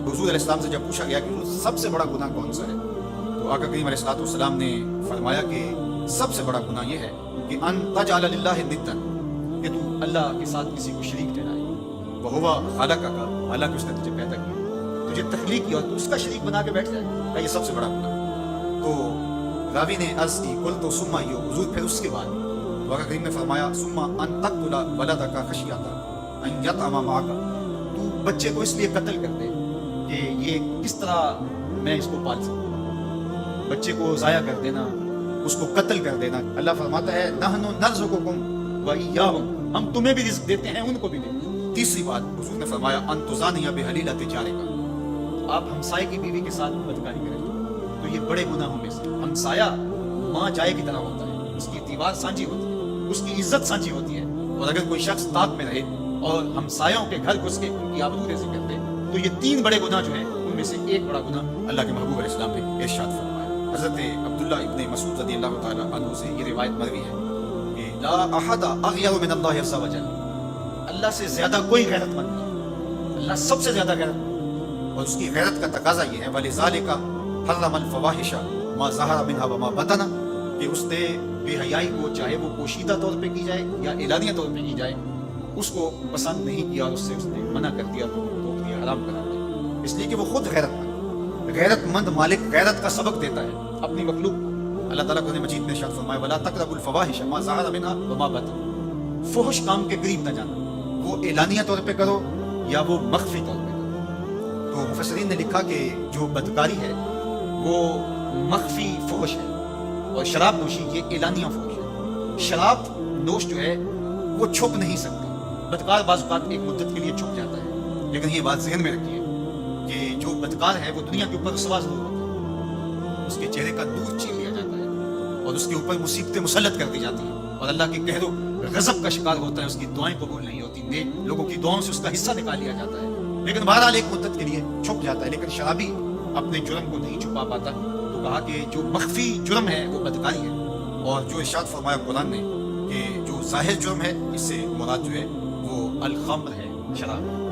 حضور علیہ السلام سے جب پوچھا گیا کہ سب سے بڑا گناہ کون سا ہے، تو آقا کریم علیہ السلام نے فرمایا کہ سب سے بڑا گناہ یہ ہے کہ ان تجعل للہ ندا، کہ تو اللہ کے ساتھ کسی کو شریک ٹھہرائے، وہو خلقک، حالانکہ اس نے تجھے پیدا کیا، تجھے تخلیق کیا، تو اس کا شریک بنا کے بیٹھ جائے کہ یہ سب سے بڑا گناہ ہے۔ تو راوی نے عرض کی قل تو ثم یو، حضور پھر اس کے بعد تو آقا کریم نے فرمایا ثم ان تقتل ولدک خشیۃ ان یطعم معک، تو بچے کو اس لیے قتل کر دے کہ یہ کس طرح میں اس کو پال سکوں، بچے کو ضائع کر دینا، اس کو قتل کر دینا۔ اللہ فرماتا ہے نحن نرزقکم وإیاہم، ہم تمہیں بھی رزق دیتے ہیں، ان کو بھی دیتے ہیں۔ تیسری بات حضور نے فرمایا ان تزانی بحلیلۃ جارک، آپ ہمسائے کی بیوی کے ساتھ بدکاری کریں تو یہ بڑے گناہوں میں سے۔ ہمسایہ ماں جائے کی طرح ہوتا ہے، اس کی دیوار سانجھی ہوتی ہے، اس کی عزت سانجھی ہوتی ہے، اور اگر کوئی شخص طاق میں رہے اور ہمسایوں کے گھر گھس کے ان کی آبرو ریزی کرتے تو یہ تین بڑے گناہ جو ہیں ان میں سے ایک بڑا گناہ اللہ کے محبوب علیہ السلام نے ارشاد فرمایا۔ حضرت عبداللہ ابن مسعود رضی اللہ تعالیٰ عنہ سے یہ روایت مروی ہے کہ لا احد اغیر من اللہ عز وجل، اللہ سے زیادہ کوئی غیرت مند نہیں، اللہ سب سے زیادہ غیرت مند، اور اس کی غیرت کا تقاضا یہ ہے وَلِذَالِكَ حَرَّمَ الْفَوَاحِشَ مَا ظَهَرَ مِنْهَا وَمَا بَطَنَ، کہ اس نے بے حیائی کو چاہے وہ پوشیدہ طور پہ کی جائے یا اعلانیہ طور پہ کی جائے اس کو پسند نہیں کیا، اور اس سے اس نے منع کر دیا، تو روک دیا، حرام قرار دیا، اس لیے کہ وہ خود غیرت مند مالک غیرت کا سبق دیتا ہے اپنی مخلوق کو۔ اللہ تعالیٰ قرآن مجید میں ارشاد فرمایا وَلَا تَقْرَبُوا الْفَوَاحِشَ مَا ظَهَرَ مِنْهَا وَمَا بَطَنَ، فحش کام کے قریب نہ جانا، وہ اعلانیہ طور پہ کرو یا وہ مخفی طور پہ کرو۔ تو مفسرین نے لکھا کہ جو بدکاری ہے وہ مخفی فحش ہے، اور شراب نوشی یہ اعلانیہ فحش ہے۔ شراب نوش جو ہے وہ چھپ نہیں سکتی، بدکار بعض اوقات ایک مدت کے لیے چھپ جاتا ہے، لیکن یہ بات ذہن میں رکھیے کہ جو بدکار ہے وہ دنیا کے اوپر رسوا ضرور ہوتا ہے، اس کے چہرے کا نور چھین لیا جاتا ہے اور اس کے اوپر مصیبتیں مسلط کر دی جاتی ہیں، اور اللہ کے قہر و غضب کا شکار ہوتا ہے، اس کی دعائیں قبول نہیں ہوتی، نیک لوگوں کی دعاؤں سے اس کا حصہ نکال لیا جاتا ہے، لیکن بہرحال ایک مدت کے لیے چھپ جاتا ہے۔ لیکن شرابی اپنے جرم کو نہیں چھپا پاتا، تو کہا کہ جو مخفی جرم ہے وہ بدکاری ہے، اور جو ارشاد فرمایا قرآن نے کہ جو ظاہر جرم ہے اس سے مراد جو ہے وہ الخمر ہے، شراب ہے،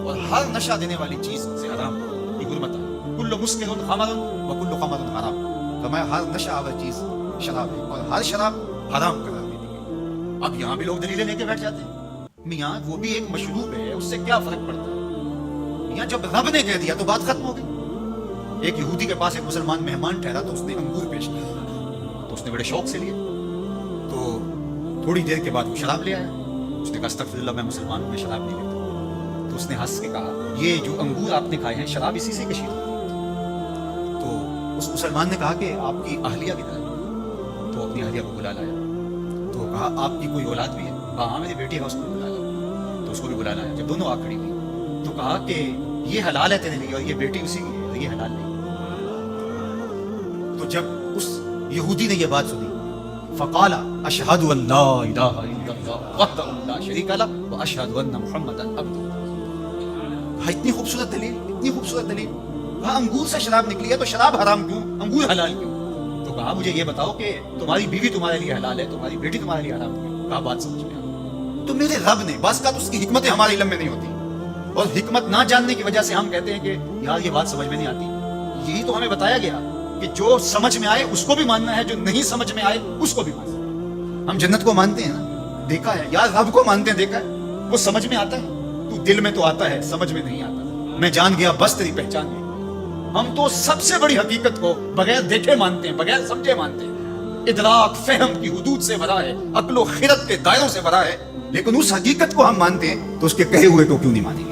اور ہر نشہ دینے والی چیز سے حرام یہ حرمت ہے، کل مسکر خمر وکل خمر حرام، فرمایا ہر نشہ آور چیز شراب ہے اور ہر شراب حرام قرار دے دی گئی۔ اب یہاں بھی لوگ دلیلیں لے کے بیٹھ جاتے ہیں، میاں وہ بھی ایک مشروب ہے، اس سے کیا فرق پڑتا ہے، میاں جب رب نے کہہ دیا تو بات ختم ہو گئی۔ ایک یہودی کے پاس ایک مسلمان مہمان ٹھہرا تو اس نے انگور پیش کیا، تو اس نے بڑے شوق سے لیے، تو تھوڑی دیر کے بعد وہ شراب لے آیا، اس نے کہا استغفر اللہ میں مسلمان ہوں، میں شراب نہیں لیتا، تو اس نے ہنس کے کہا یہ جو انگور آپ نے کھائے ہیں شراب اسی سے کشید ہوتی ہے۔ تو اس مسلمان نے کہا کہ آپ کی اہلیہ کدھر ہے، تو اپنی اہلیہ کو بلا لایا، تو کہا آپ کی کوئی اولاد بھی ہے، کہا ہاں میری بیٹی ہے، اس کو بھی بلا لایا، تو اس کو بھی بلا لایا۔ جب دونوں آ کھڑی ہوئی تو کہا کہ یہ حلال ہے تیرے لیے اور یہ بیٹی اسی کی ہے اور یہ حلال نہیں۔ تو جب اس یہودی نے یہ بات سنی فقال اشہد ان لا الہ الا اللہ وحدہ لا شریک لہ واشہد ان محمدا عبدہ۔ اتنی خوبصورت دلیل، اتنی خوبصورت دلیل، کہا انگور سے شراب نکلی ہے تو شراب حرام کیوں، انگور حلال کیوں؟ تو کہا مجھے یہ بتاؤ کہ تمہاری بیوی تمہارے لیے حلال ہے، تمہاری بیٹی تمہارے لیے حرام کیوں؟ کہا بات سمجھ میں آ تو میرے رب نے بعض کا تو اس کی حکمتیں ہمارے علم میں نہیں ہوتی، اور حکمت نہ جاننے کی وجہ سے ہم کہتے ہیں کہ یار یہ بات سمجھ میں نہیں آتی۔ یہی تو ہمیں بتایا گیا کہ جو سمجھ میں آئے اس کو بھی ماننا ہے، جو نہیں سمجھ میں آئے اس کو بھی ماننا ہے۔ ہم جنت کو مانتے ہیں نا، دیکھا ہے، یار رب کو مانتے ہیں، دیکھا ہے، وہ سمجھ میں آتا ہے، تو دل میں تو آتا ہے، سمجھ میں نہیں آتا۔ میں جان گیا بس تیری پہچان گئی۔ ہم تو سب سے بڑی حقیقت کو بغیر دیکھے مانتے ہیں، بغیر سمجھے مانتے ہیں، ادراک فہم کی حدود سے بھرا ہے، عقل و خرد کے دائروں سے بھرا ہے، لیکن اس حقیقت کو ہم مانتے ہیں تو اس کے کہے ہوئے کو کیوں نہیں مانیں گے؟